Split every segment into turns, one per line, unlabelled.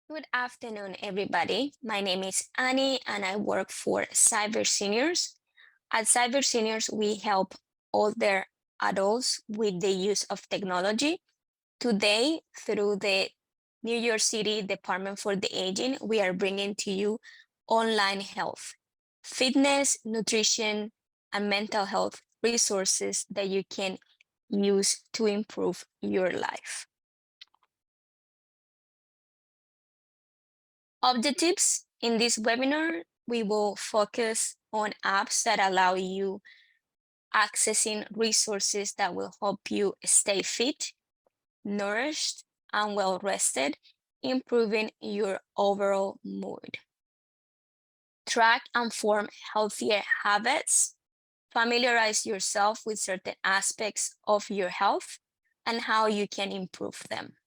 Good afternoon, everybody. My name is Annie, and I work for Cyber Seniors. At Cyber Seniors, we help older adults with the use of technology. Today, through the New York City Department for the Aging, we are bringing to you online health, fitness, nutrition, and mental health resources that you can use to improve your life. Objectives in this webinar, we will focus on apps that allow you accessing resources that will help you stay fit, nourished, and well rested, improving your overall mood. Track and form healthier habits. Familiarize yourself with certain aspects of your health and how you can improve them.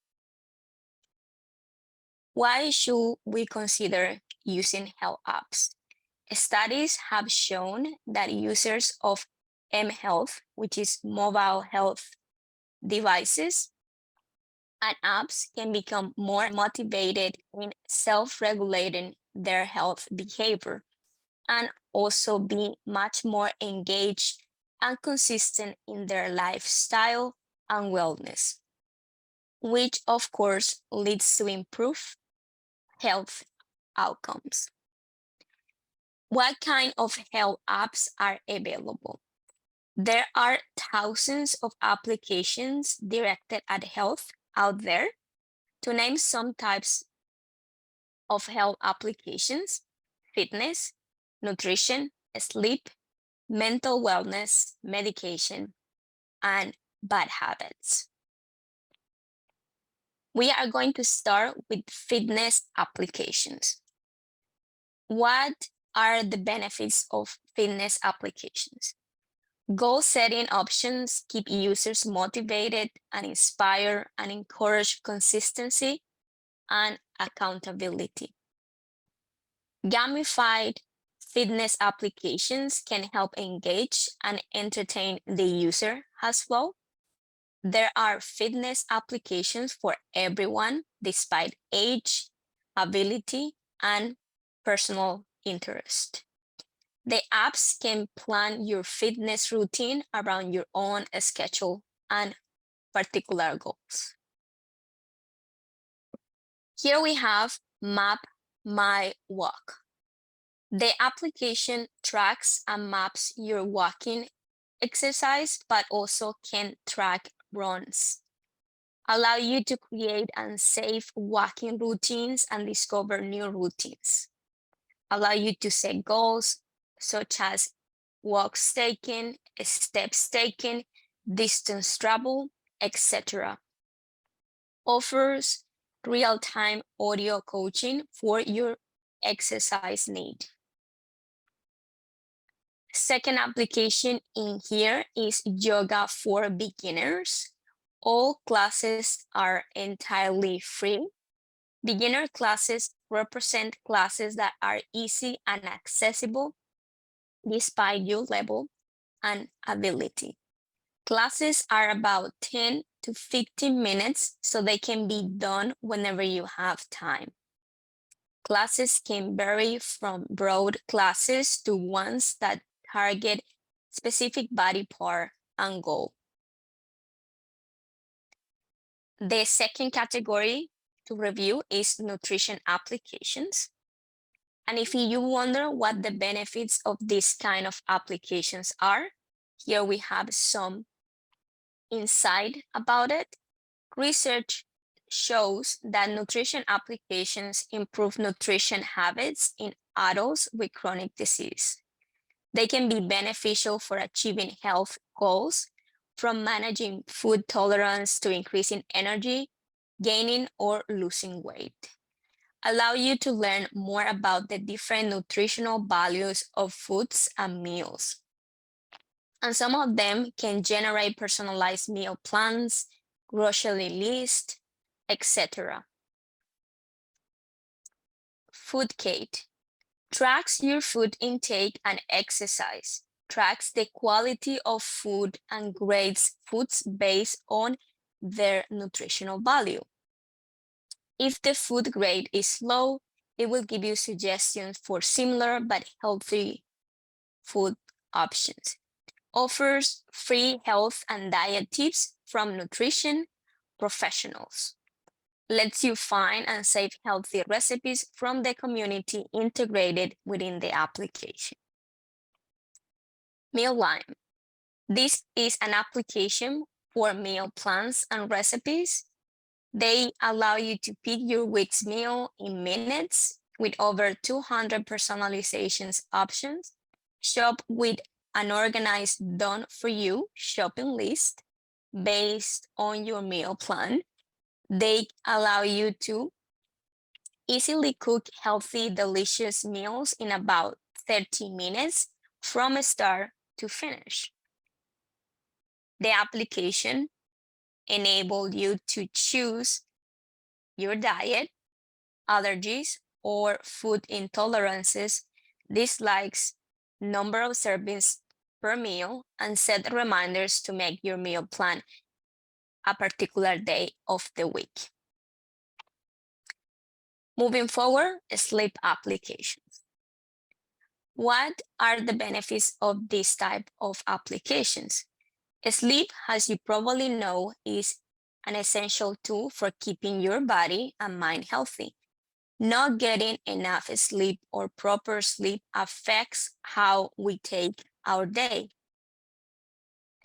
Why should we consider using health apps? Studies have shown that users of mHealth, which is mobile health devices and apps, can become more motivated in self-regulating their health behavior and also be much more engaged and consistent in their lifestyle and wellness, which of course leads to improved health outcomes. What kind of health apps are available? There are thousands of applications directed at health out there. To name some types of health applications: fitness, nutrition, sleep, mental wellness, medication, and bad habits. We are going to start with fitness applications. What are the benefits of fitness applications? Goal setting options keep users motivated and inspire and encourage consistency and accountability. Gamified fitness applications can help engage and entertain the user as well. There are fitness applications for everyone, despite age, ability, and personal interest. The apps can plan your fitness routine around your own schedule and particular goals. Here we have Map My Walk. The application tracks and maps your walking exercise, but also can track runs, allow you to create and save walking routines and discover new routines, allow you to set goals such as walks taken, steps taken, distance travel, etc. Offers real-time audio coaching for your exercise need. Second application in here is Yoga for Beginners. All classes are entirely free. Beginner classes represent classes that are easy and accessible despite your level and ability. Classes are about 10 to 15 minutes, so they can be done whenever you have time. Classes can vary from broad classes to ones that target specific body part and goal. The second category to review is nutrition applications. And if you wonder what the benefits of this kind of applications are, here we have some insight about it. Research shows that nutrition applications improve nutrition habits in adults with chronic disease. They can be beneficial for achieving health goals, from managing food tolerance to increasing energy, gaining or losing weight. Allow you to learn more about the different nutritional values of foods and meals. And some of them can generate personalized meal plans, grocery list, etc. Foodcade tracks your food intake and exercise. tracks the quality of food and grades foods based on their nutritional value. If the food grade is low, it will give you suggestions for similar but healthy food options. Offers free health and diet tips from nutrition professionals. Lets you find and save healthy recipes from the community integrated within the application. Mealime. This is an application for meal plans and recipes. They allow you to pick your week's meal in minutes with over 200 personalizations options. Shop with an organized done for you shopping list based on your meal plan. They allow you to easily cook healthy, delicious meals in about 30 minutes from start to finish. The application enables you to choose your diet, allergies, or food intolerances, dislikes, number of servings per meal, and set reminders to make your meal plan a particular day of the week. Moving forward, sleep applications. What are the benefits of this type of applications? Sleep, as you probably know, is an essential tool for keeping your body and mind healthy. Not getting enough sleep or proper sleep affects how we take our day.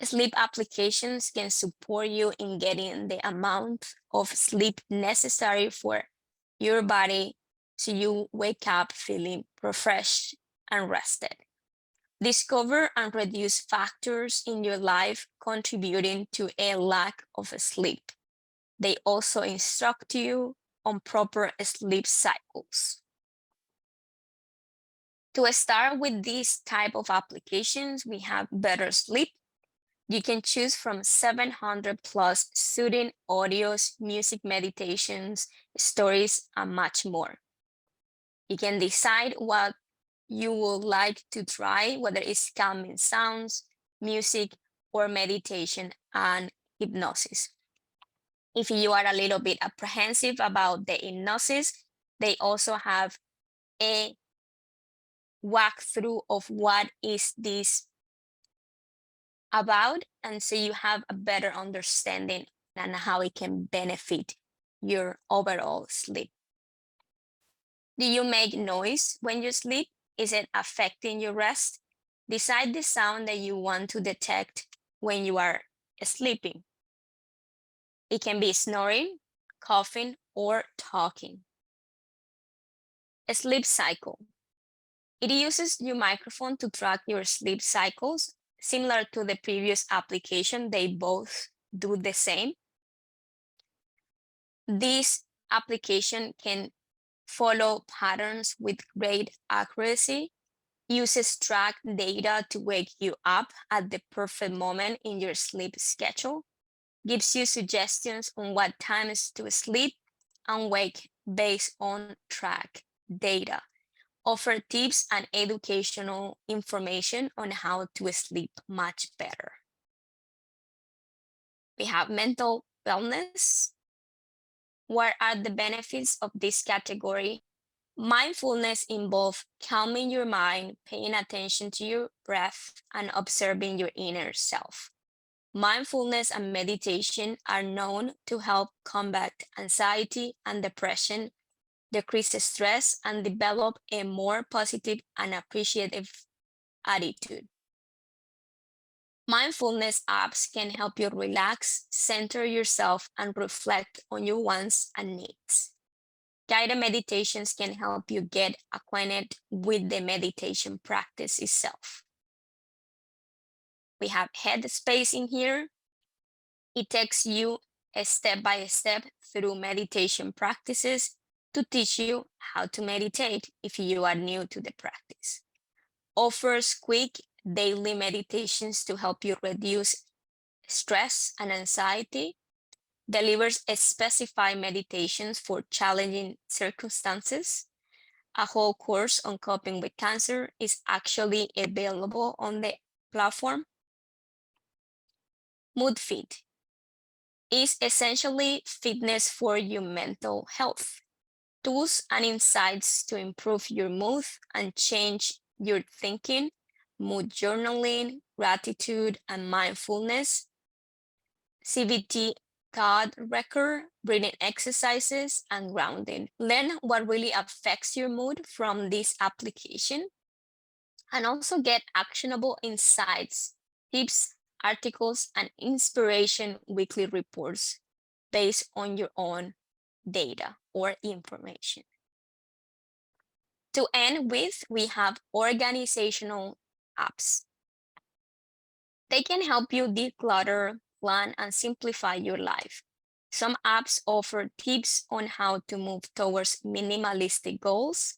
Sleep applications can support you in getting the amount of sleep necessary for your body so you wake up feeling refreshed and rested. Discover and reduce factors in your life contributing to a lack of sleep. They also instruct you on proper sleep cycles. To start with this type of applications, we have Better Sleep. You can choose from 700 plus soothing audios, music meditations, stories, and much more. You can decide what you would like to try, whether it's calming sounds, music, or meditation and hypnosis. If you are a little bit apprehensive about the hypnosis, they also have a walkthrough of what is this about, and so you have a better understanding and how it can benefit your overall sleep. Do you make noise when you sleep? Is it affecting your rest? Decide the sound that you want to detect when you are sleeping. It can be snoring, coughing, or talking. A sleep cycle. It uses your microphone to track your sleep cycles. Similar to the previous application, they both do the same. This application can follow patterns with great accuracy, uses track data to wake you up at the perfect moment in your sleep schedule, gives you suggestions on what times to sleep and wake based on track data, offer tips and educational information on how to sleep much better. We have mental wellness. What are the benefits of this category? Mindfulness involves calming your mind, paying attention to your breath, and observing your inner self. Mindfulness and meditation are known to help combat anxiety and depression, decrease stress, and develop a more positive and appreciative attitude. Mindfulness apps can help you relax, center yourself, and reflect on your wants and needs. Guided meditations can help you get acquainted with the meditation practice itself. We have Headspace in here. It takes you a step by step through meditation practices to teach you how to meditate if you are new to the practice. Offers quick daily meditations to help you reduce stress and anxiety. Delivers specified meditations for challenging circumstances. A whole course on coping with cancer is actually available on the platform. Mood Fit is essentially fitness for your mental health. Tools and insights to improve your mood and change your thinking, mood journaling, gratitude, and mindfulness, CBT thought record, breathing exercises, and grounding. Learn what really affects your mood from this application and also get actionable insights, tips, articles, and inspiration weekly reports based on your own data or information. To end with, we have organizational apps. They can help you declutter, plan, and simplify your life. Some apps offer tips on how to move towards minimalistic goals.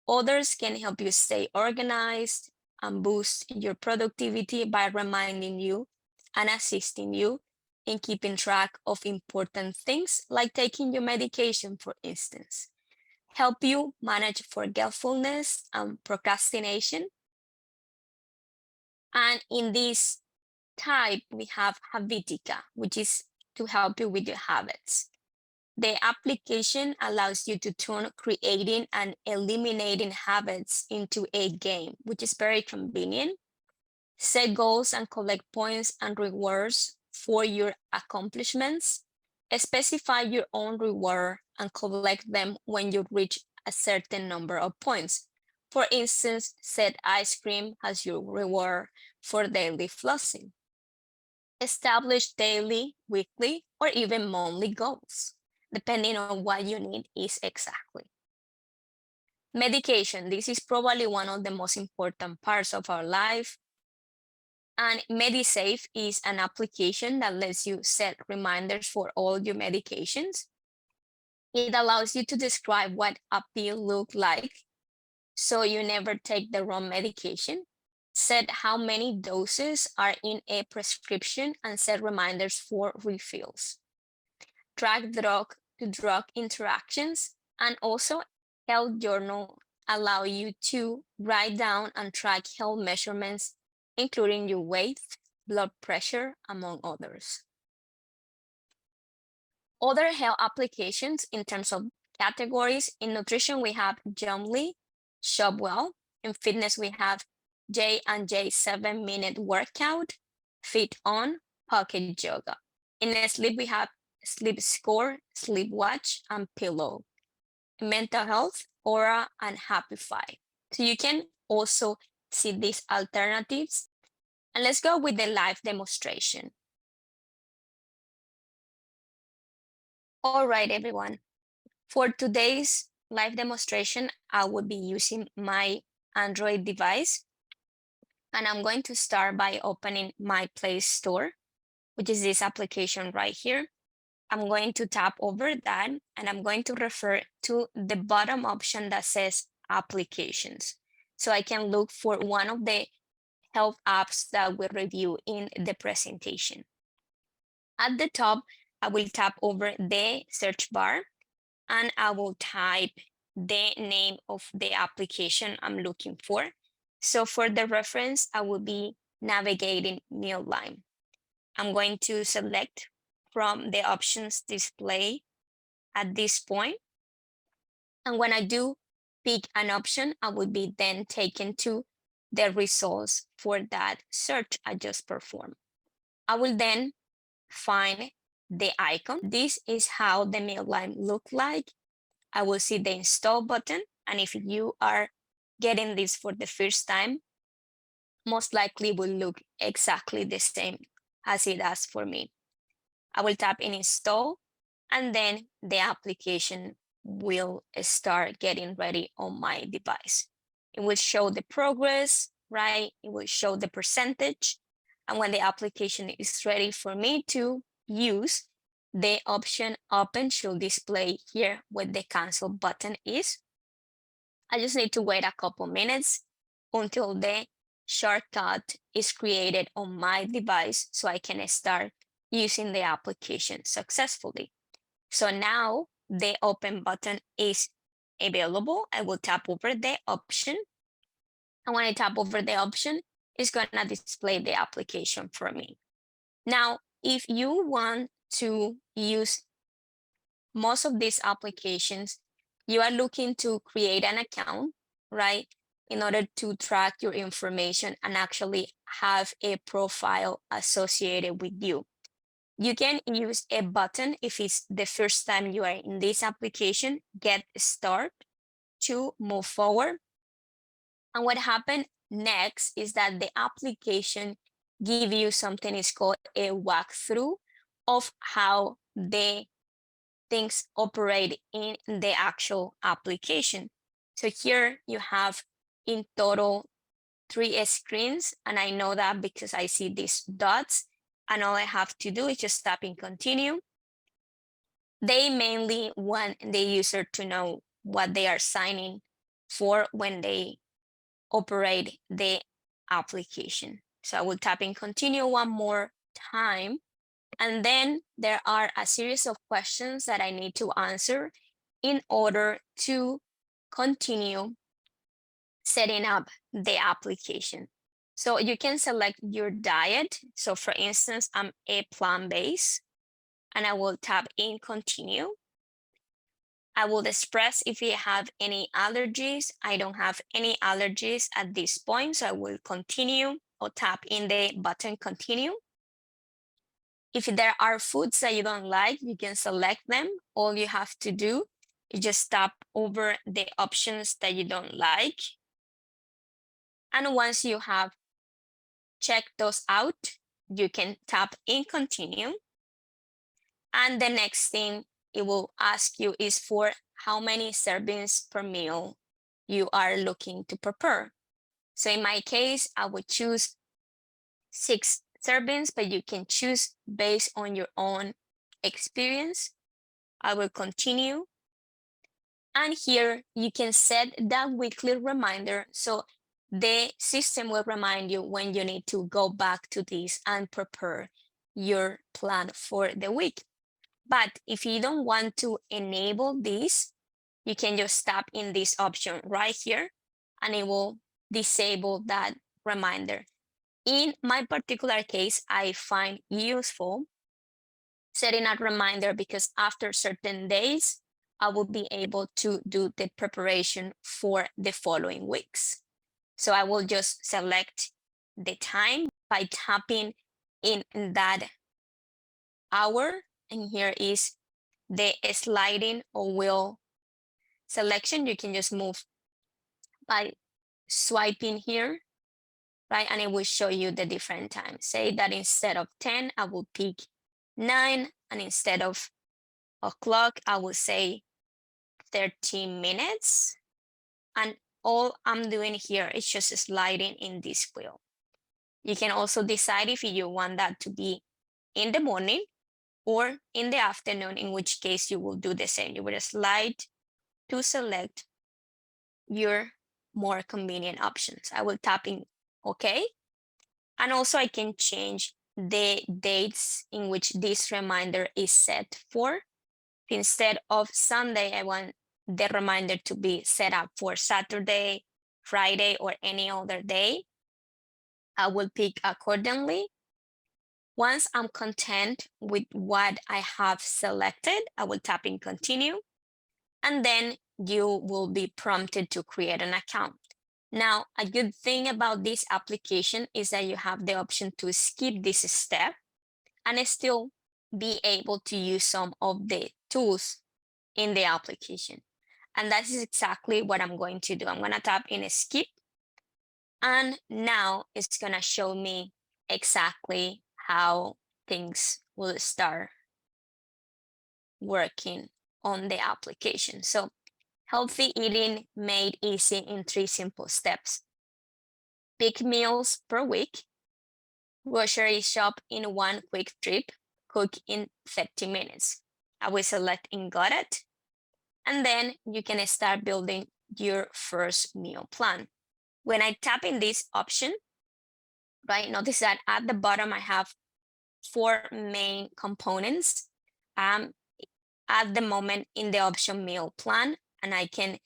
Others can help you stay organized and boost your productivity by reminding you and assisting you in keeping track of important things like taking your medication, for instance. Help you manage forgetfulness and procrastination. And in this type, we have Habitica, which is to help you with your habits. The application allows you to turn creating and eliminating habits into a game, which is very convenient. Set goals and collect points and rewards for your accomplishments. Specify your own reward and collect them when you reach a certain number of points. For instance, set ice cream as your reward for daily flossing. Establish daily, weekly, or even monthly goals, depending on what you need is exactly. Medication, this is probably one of the most important parts of our life. And MediSafe is an application that lets you set reminders for all your medications. It allows you to describe what a pill looks like so you never take the wrong medication. Set how many doses are in a prescription and set reminders for refills. Track drug to drug interactions, and also health journal allow you to write down and track health measurements, including your weight, blood pressure, among others. Other health applications in terms of categories, in nutrition we have Jumly, Shopwell. In fitness we have J&J 7-minute workout, Fit On, Pocket Yoga. In sleep we have Sleep Score, Sleep Watch, and Pillow. In mental health, Aura and Happify. So you can also see these alternatives. And let's go with the live demonstration. All right, everyone. For today's live demonstration, I will be using my Android device. And I'm going to start by opening my Play Store, which is this application right here. I'm going to tap over that and I'm going to refer to the bottom option that says applications. So I can look for one of the health apps that we review in the presentation. At the top, I will tap over the search bar and I will type the name of the application I'm looking for. So for the reference, I will be navigating Mealime. I'm going to select from the options display at this point. And when I do pick an option, I will be then taken to the results for that search I just performed. I will then find the icon. This is how the Mealime look like. I will see the install button. And if you are getting this for the first time, most likely will look exactly the same as it does for me. I will tap in install and then the application will start getting ready on my device. It will show the progress, right? It will show the percentage. And when the application is ready for me to use, the option open should display here where the cancel button is. I just need to wait a couple minutes until the shortcut is created on my device so I can start using the application successfully. So now the open button is available. I will tap over the option. And when I tap over the option, it's gonna display the application for me. Now, if you want to use most of these applications, you are looking to create an account, right? In order to track your information and actually have a profile associated with you. You can use a button if it's the first time you are in this application, get start to move forward. And what happened next is that the application give you something is called a walkthrough of how the things operate in the actual application. So here you have in total 3 screens, and I know that because I see these dots, and all I have to do is just tap in continue. They mainly want the user to know what they are signing for when they operate the application. So I will tap in continue one more time. And then there are a series of questions that I need to answer in order to continue setting up the application. So you can select your diet. So for instance, I'm a plant-based, and I will tap in continue. I will express if you have any allergies. I don't have any allergies at this point, so I will continue or tap in the button continue. If there are foods that you don't like, you can select them. All you have to do is just tap over the options that you don't like. And once you have checked those out, you can tap in continue. And the next thing it will ask you is for how many servings per meal you are looking to prepare. So in my case, I would choose 6 servings, but you can choose based on your own experience. I will continue. And here you can set that weekly reminder. So the system will remind you when you need to go back to this and prepare your plan for the week. But if you don't want to enable this, you can just tap in this option right here, and it will disable that reminder. In my particular case, I find useful setting a reminder because after certain days, I will be able to do the preparation for the following weeks. So I will just select the time by tapping in that hour, and here is the sliding or wheel selection. You can just move by swiping here, right? And it will show you the different times. Say that instead of 10, I will pick 9, and instead of o'clock, I will say 13 minutes. And all I'm doing here is just sliding in this wheel. You can also decide if you want that to be in the morning or in the afternoon, in which case you will do the same. You will slide to select your more convenient options. I will tap in OK. And also I can change the dates in which this reminder is set for. Instead of Sunday, I want the reminder to be set up for Saturday, Friday, or any other day. I will pick accordingly. Once I'm content with what I have selected, I will tap in continue, and then you will be prompted to create an account. Now, a good thing about this application is that you have the option to skip this step and still be able to use some of the tools in the application. And that is exactly what I'm going to do. I'm going to tap in skip, and now it's going to show me exactly how things will start working on the application. So healthy eating made easy in 3 simple steps. Pick meals per week, grocery shop in one quick trip, cook in 30 minutes. I will select in got it, and then you can start building your first meal plan. When I tap in this option, right, notice that at the bottom I have 4 main components. At the moment in the option meal plan, and I can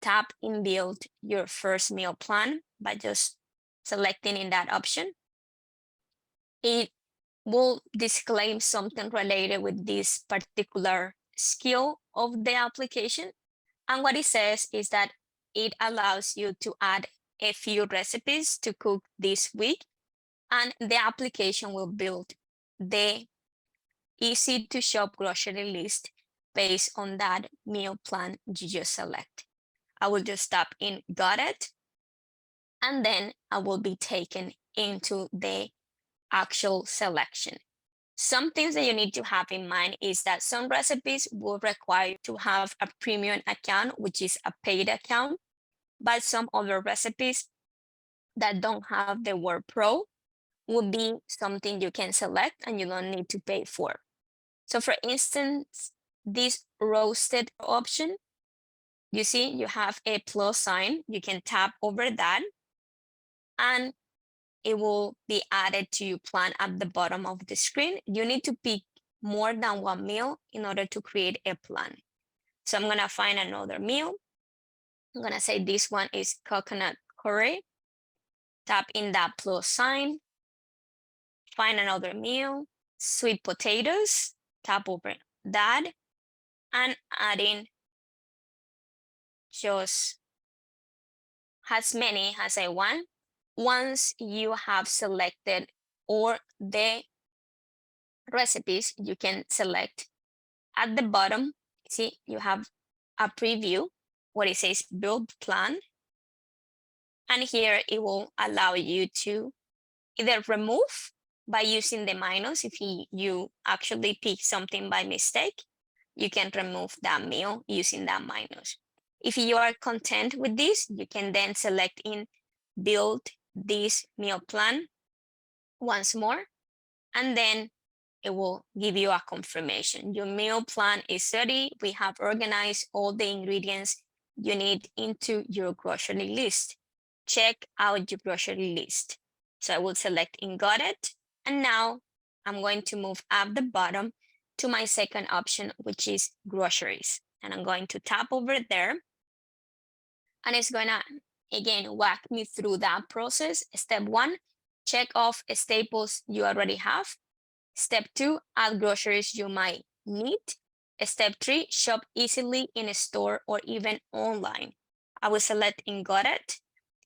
tap in build your first meal plan by just selecting in that option, it will disclaim something related with this particular skill of the application. And what it says is that it allows you to add a few recipes to cook this week, and the application will build the easy to shop grocery list based on that meal plan you just select. I will just tap in got it, and then I will be taken into the actual selection. Some things that you need to have in mind is that some recipes will require to have a premium account, which is a paid account, but some other recipes that don't have the word pro would be something you can select and you don't need to pay for. So for instance, this roasted option, you see you have a plus sign, you can tap over that and it will be added to your plan at the bottom of the screen. You need to pick more than one meal in order to create a plan. So I'm gonna find another meal. I'm gonna say this one is coconut curry. Tap in that plus sign, find another meal, sweet potatoes, tap over that, and add in just as many as I want. Once you have selected all the recipes, you can select at the bottom. See, you have a preview where it says build plan. And here it will allow you to either remove by using the minus. If you actually pick something by mistake, you can remove that meal using that minus. If you are content with this, you can then select in build this meal plan once more, and then it will give you a confirmation. Your meal plan is ready. We have organized all the ingredients you need into your grocery list. Check out your grocery list. So I will select in got it. And now I'm going to move up the bottom to my second option, which is groceries. And I'm going to tap over there. And it's going to, again, walk me through that process. Step 1, check off staples you already have. Step 2, add groceries you might need. Step 3, shop easily in a store or even online. I will select in got it.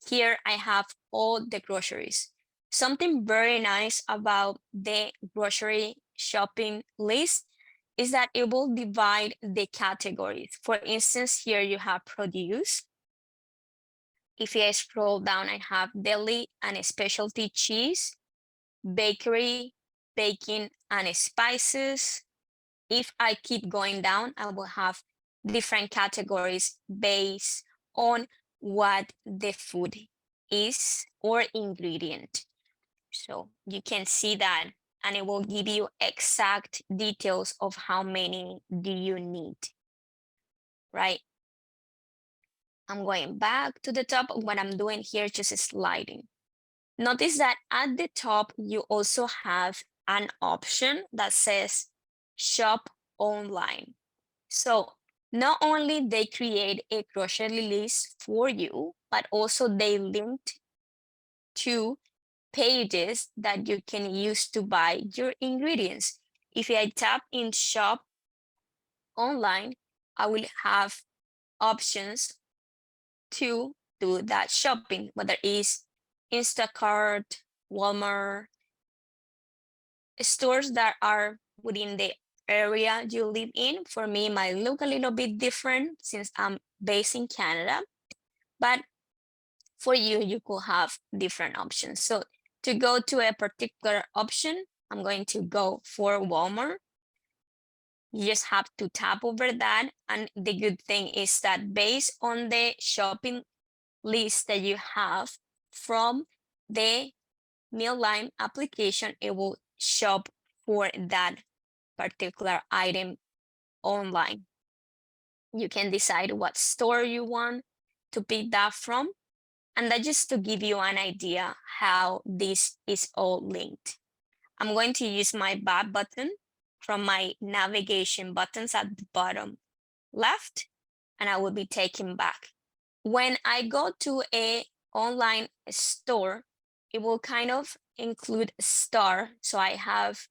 Here I have all the groceries. Something very nice about the grocery shopping list is that it will divide the categories. For instance, here you have produce. If I scroll down, I have deli and specialty cheese, bakery, baking, and spices. If I keep going down, I will have different categories based on what the food is or ingredient. So you can see that, and it will give you exact details of how many do you need, right? I'm going back to the top. What I'm doing here, just sliding. Notice that at the top, you also have an option that says shop online. So not only they create a grocery list for you, but also they linked to pages that you can use to buy your ingredients. If I tap in shop online, I will have options to do that shopping, whether it's Instacart, Walmart, stores that are within the area you live in. For me, it might look a little bit different since I'm based in Canada, but for you, you could have different options. So to go to a particular option, I'm going to go for Walmart. You just have to tap over that. And the good thing is that based on the shopping list that you have from the Mealime application, it will shop for that particular item online. You can decide what store you want to pick that from. And that just to give you an idea how this is all linked. I'm going to use my back button from my navigation buttons at the bottom left, and I will be taken back. When I go to a online store, it will kind of include star. So I have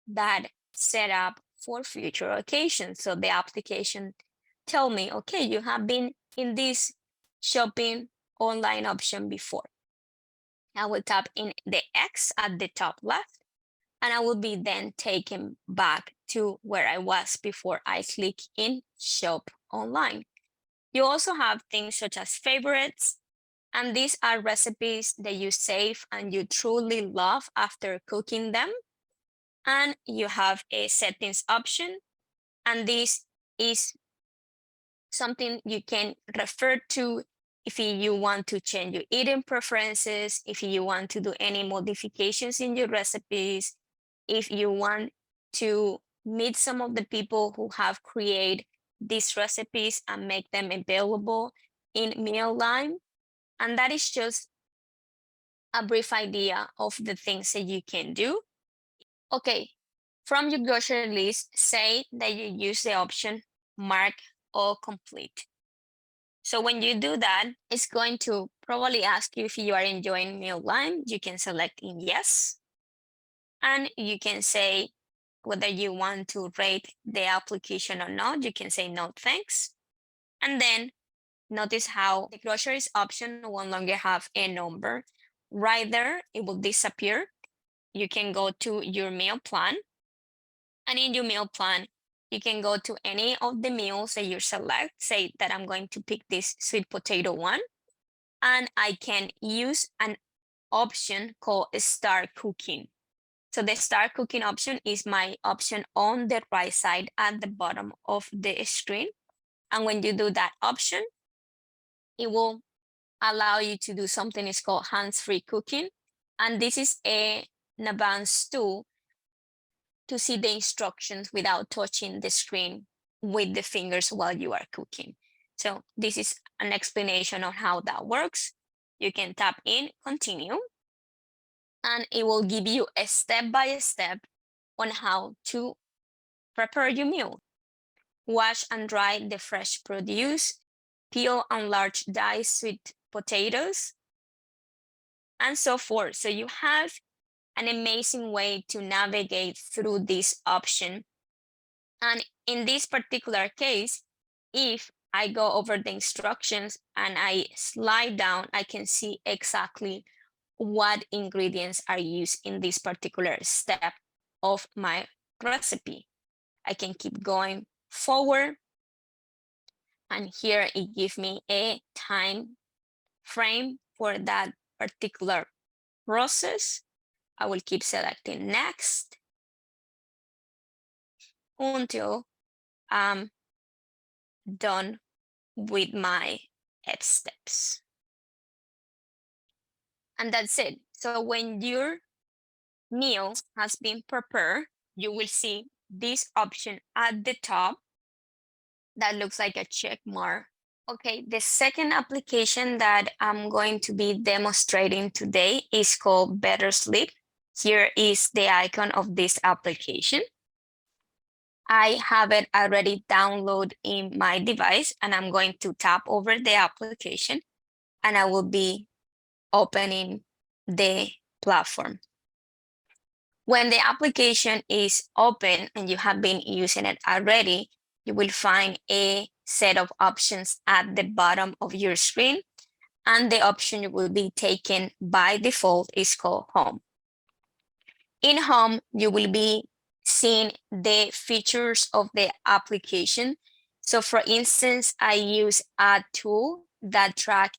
that set up for future occasions. So the application tell me, okay, you have been in this shopping online option before. I will tap in the X at the top left, and I will be then taken back to where I was before I click in shop online. You also have things such as favorites, and these are recipes that you save and you truly love after cooking them. And you have a settings option, and this is something you can refer to if you want to change your eating preferences, if you want to do any modifications in your recipes, if you want to meet some of the people who have created these recipes and make them available in Mealime. And that is just a brief idea of the things that you can do. Okay, from your grocery list, say that you use the option mark all complete. So when you do that, it's going to probably ask you if you are enjoying Mealime. You can select in yes. And you can say whether you want to rate the application or not. You can say no thanks. And then notice how the groceries option no longer have a number. Right there, it will disappear. You can go to your meal plan. And in your meal plan, you can go to any of the meals that you select. Say that I'm going to pick this sweet potato one. And I can use an option called Start Cooking. So the Start Cooking option is my option on the right side at the bottom of the screen. And when you do that option, it will allow you to do something it's called hands-free cooking. And this is an advanced tool to see the instructions without touching the screen with the fingers while you are cooking. So this is an explanation on how that works. You can tap in continue, and it will give you a step-by-step on how to prepare your meal. Wash and dry the fresh produce, peel and large diced sweet potatoes, and so forth. So you have an amazing way to navigate through this option. And in this particular case, if I go over the instructions and I slide down, I can see exactly what ingredients are used in this particular step of my recipe. I can keep going forward, and here it gives me a time frame for that particular process. I will keep selecting next until I'm done with my steps. And that's it. So when your meal has been prepared, you will see this option at the top that looks like a check mark. Okay, the second application that I'm going to be demonstrating today is called Better Sleep. Here is the icon of this application. I have it already downloaded in my device, and I'm going to tap over the application, and I will be opening the platform. When the application is open and you have been using it already, you will find a set of options at the bottom of your screen, and the option you will be taken by default is called Home. In Home, you will be seeing the features of the application. So for instance, I use a tool that track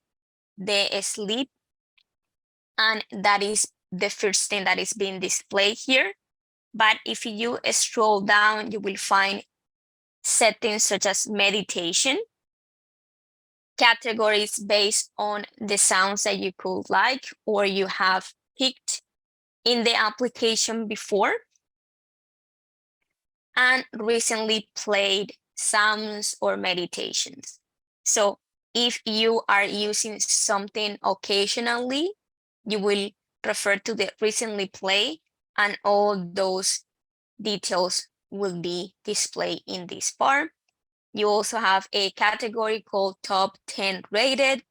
the sleep, and that is the first thing that is being displayed here. But if you scroll down, you will find settings such as meditation, categories based on the sounds that you could like or you have picked in the application before, and recently played sounds or meditations. So if you are using something occasionally, you will refer to the recently played, and all those details will be displayed in this bar. You also have a category called Top 10 Rated,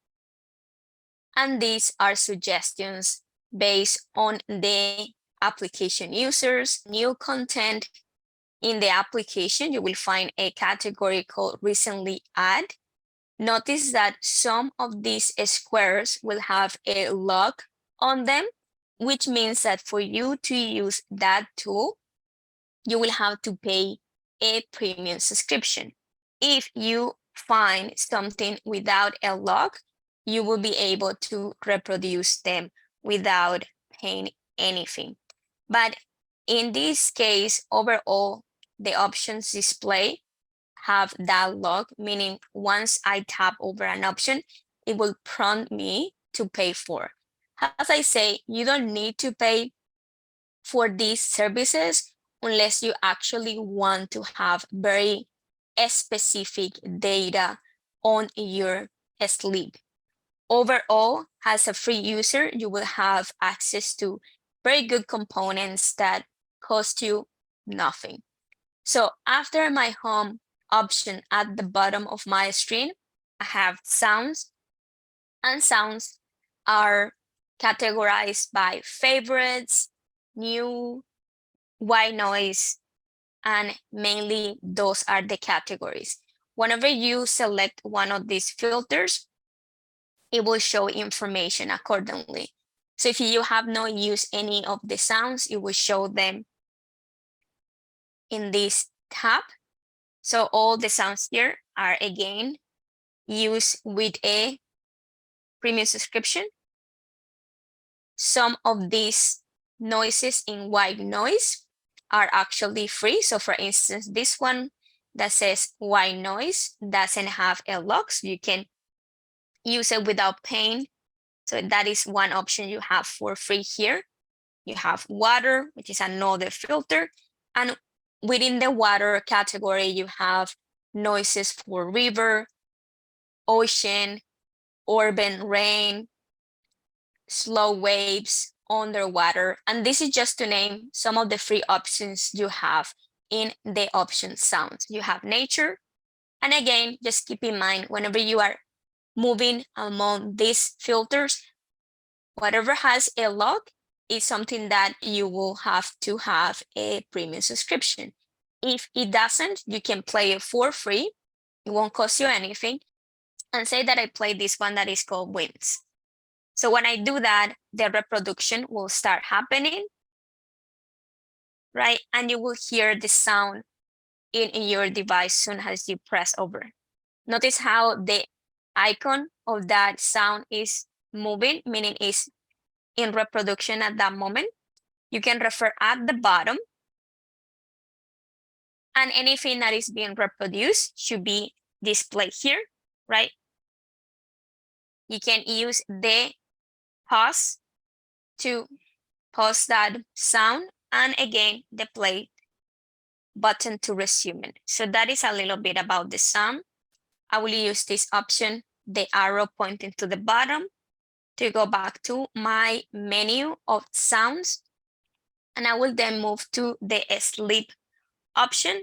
and these are suggestions based on the application users, new content. In the application, you will find a category called recently add. Notice that some of these squares will have a log on them, which means that for you to use that tool, you will have to pay a premium subscription. If you find something without a log, you will be able to reproduce them without paying anything. But in this case, overall, the options display have that log, meaning once I tap over an option, it will prompt me to pay for. As I say, you don't need to pay for these services unless you actually want to have very specific data on your sleep. Overall, as a free user, you will have access to very good components that cost you nothing. So after my home option at the bottom of my screen, I have sounds, and sounds are categorized by favorites, new, white noise, and mainly those are the categories. Whenever you select one of these filters, it will show information accordingly. So if you have not used any of the sounds, it will show them in this tab. So all the sounds here are again used with a premium subscription. Some of these noises in white noise are actually free. So for instance, this one that says white noise doesn't have a lock, so you can use it without paying. So that is one option you have for free here. You have water, which is another filter. And within the water category, you have noises for river, ocean, urban rain, slow waves, underwater. And this is just to name some of the free options you have in the option sounds. You have nature. And again, just keep in mind, whenever you are moving among these filters, whatever has a log is something that you will have to have a premium subscription. If it doesn't, you can play it for free. It won't cost you anything. And say that I play this one that is called Winds. So when I do that, the reproduction will start happening, right? And you will hear the sound in your device soon as you press over. Notice how the icon of that sound is moving, meaning it's in reproduction at that moment. You can refer at the bottom, and anything that is being reproduced should be displayed here, right? You can use the pause to pause that sound, and again, the play button to resume it. So that is a little bit about the sound. I will use this option, the arrow pointing to the bottom, to go back to my menu of sounds. And I will then move to the sleep option.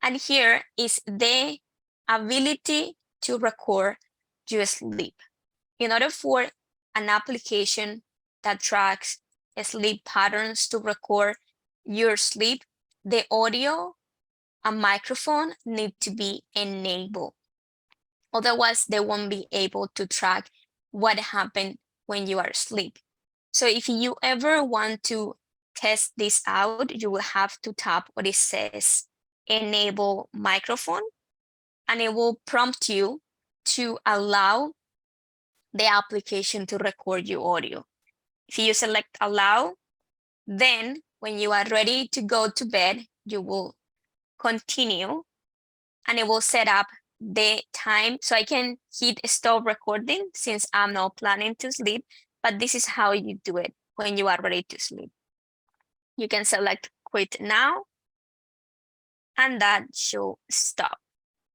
And here is the ability to record your sleep. In order for an application that tracks sleep patterns to record your sleep, the audio and microphone need to be enabled. Otherwise, they won't be able to track what happened when you are asleep. So if you ever want to test this out, you will have to tap what it says, enable microphone, and it will prompt you to allow the application to record your audio. If you select allow, then when you are ready to go to bed, you will continue and it will set up the time. So I can hit stop recording since I'm not planning to sleep, but this is how you do it when you are ready to sleep. You can select quit now and that should stop.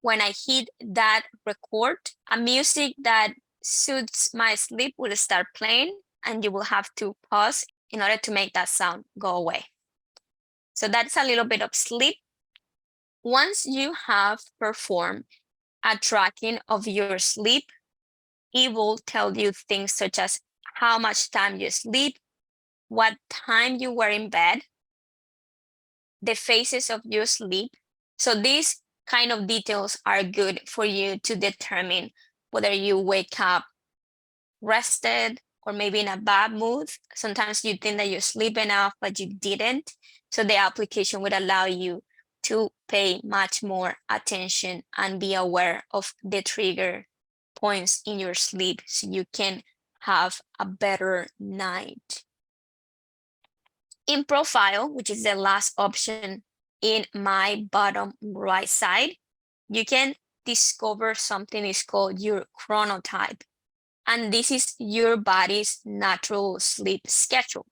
When I hit that record, a music that suits my sleep will start playing and you will have to pause in order to make that sound go away. So that's a little bit of sleep. Once you have performed a tracking of your sleep, it will tell you things such as how much time you sleep, what time you were in bed, the phases of your sleep. So these kind of details are good for you to determine whether you wake up rested or maybe in a bad mood. Sometimes you think that you sleep enough, but you didn't. So the application would allow you to pay much more attention and be aware of the trigger points in your sleep so you can have a better night. In profile, which is the last option in my bottom right side, you can discover something is called your chronotype. And this is your body's natural sleep schedule.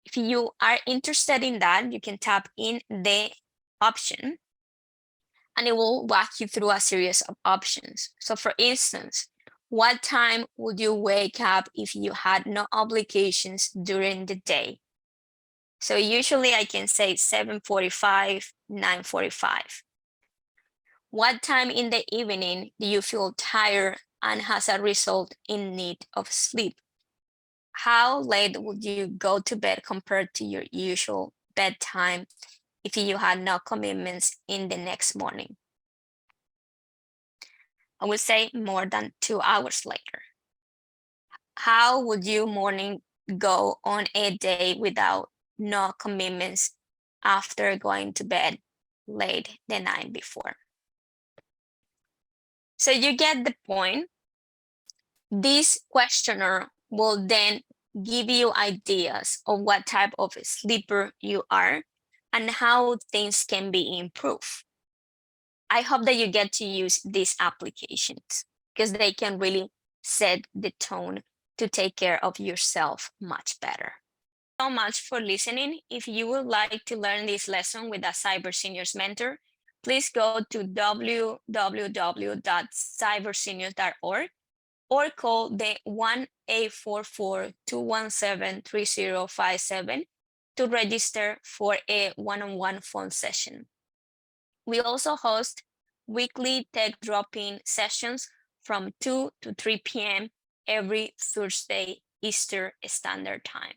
If you are interested in that, you can tap in the option and it will walk you through a series of options. So for instance, what time would you wake up if you had no obligations during the day? So usually I can say 7:45, 9:45. What time in the evening do you feel tired and as a result in need of sleep? How late would you go to bed compared to your usual bedtime if you had no commitments in the next morning? I would say more than 2 hours later. How would your morning go on a day without no commitments after going to bed late the night before? So you get the point. This questionnaire will then give you ideas of what type of sleeper you are and how things can be improved. I hope that you get to use these applications because they can really set the tone to take care of yourself much better. So much for listening. If you would like to learn this lesson with a Cyber Seniors mentor, please go to www.cyberseniors.org or call the 1-844-217-3057 to register for a one-on-one phone session. We also host weekly tech drop-in sessions from 2 to 3 p.m. every Thursday Eastern Standard Time.